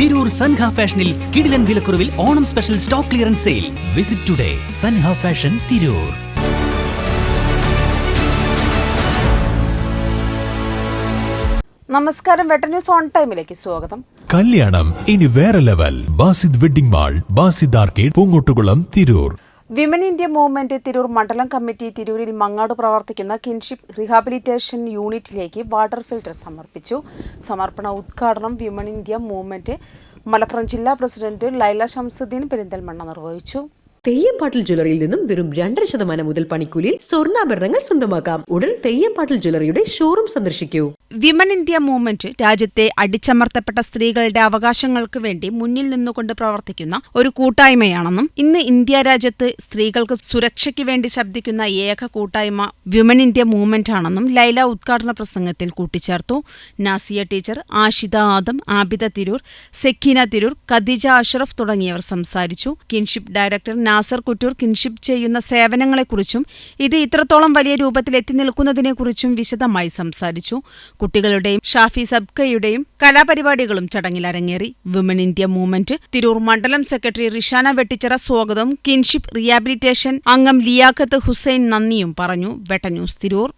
തിരൂർ സൻഹ ഫാഷനിൽ കിടിലൻ വിലക്കുറവിൽ Onam special stock clearance sale. Visit today Sanha fashion Tirur. നമസ്കാരം, വെട്ട ന്യൂസ് ഓൺ ടൈമിലേക്ക് സ്വാഗതം. കല്യാണം ഇനി വേറെ level. Basid wedding mall, Basid arcade, Poongottukulam, Tirur. Women India movement Tirur മണ്ഡലം കമ്മിറ്റി തിരൂരിൽ മങ്ങാട് പ്രവർത്തിക്കുന്ന കിൻഷിപ്പ് റീഹാബിലിറ്റേഷൻ യൂണിറ്റിലേക്ക് വാട്ടർ ഫിൽട്ടർ സമർപ്പിച്ചു. സമർപ്പണ ഉദ്ഘാടനം വിമൻ ഇന്ത്യ മൂവ്മെന്റ് മലപ്പുറം ജില്ലാ പ്രസിഡന്റ് ലൈല ഷംസുദ്ദീൻ പെരിന്തൽമണ്ണ നിർവഹിച്ചു. തെയ്യംപാട്ടിൽ ജ്വല്ലറിയിൽ നിന്നും വെറും 2% മുതൽ പണിക്കൂലിയിൽ സ്വർണ്ണാഭരണങ്ങൾ സ്വന്തമാക്കാം. ഉടൻ തെയ്യംപാട്ടിൽ ജ്വല്ലറിയുടെ ഷോറൂം സന്ദർശിക്കൂ. വിമൻ ഇന്ത്യ മൂവ്മെന്റ് രാജ്യത്തെ അടിച്ചമർത്തപ്പെട്ട സ്ത്രീകളുടെ അവകാശങ്ങൾക്ക് വേണ്ടി മുന്നിൽ നിന്നുകൊണ്ട് പ്രവർത്തിക്കുന്ന ഒരു കൂട്ടായ്മയാണെന്നും ഇന്ന് ഇന്ത്യ രാജ്യത്ത് സ്ത്രീകൾക്ക് സുരക്ഷയ്ക്ക് വേണ്ടി ശബ്ദിക്കുന്ന ഏക കൂട്ടായ്മ വിമൻ ഇന്ത്യ മൂവ്മെന്റ് ആണെന്നും ലൈല ഉദ്ഘാടന പ്രസംഗത്തിൽ കൂട്ടിച്ചേർത്തു. നാസിയ ടീച്ചർ, ആഷിദ ആദം, ആബിദ തിരൂർ, സെക്കീന തിരൂർ, ഖദീജ അഷ്റഫ് തുടങ്ങിയവർ സംസാരിച്ചു. Kinship director Nasar Kuttur Kinship ചെയ്യുന്ന സേവനങ്ങളെക്കുറിച്ചും ഇത് ഇത്രത്തോളം വലിയ രൂപത്തിൽ എത്തി നിൽക്കുന്നതിനെക്കുറിച്ചും വിശദമായി സംസാരിച്ചു. കുട്ടികളുടെയും ഷാഫി സബ്കയുടെയും കലാപരിപാടികളും ചടങ്ങിൽ അരങ്ങേറി. വിമൻ ഇന്ത്യ മൂവ്മെന്റ് തിരൂർ മണ്ഡലം സെക്രട്ടറി റിഷാന വെട്ടിച്ചിറ സ്വാഗതവും കിൻഷിപ്പ് റീഹാബിലിറ്റേഷൻ അംഗം ലിയാഖത്ത് ഹുസൈൻ നന്ദിയും പറഞ്ഞു. വെട്ട ന്യൂസ് തിരൂർ.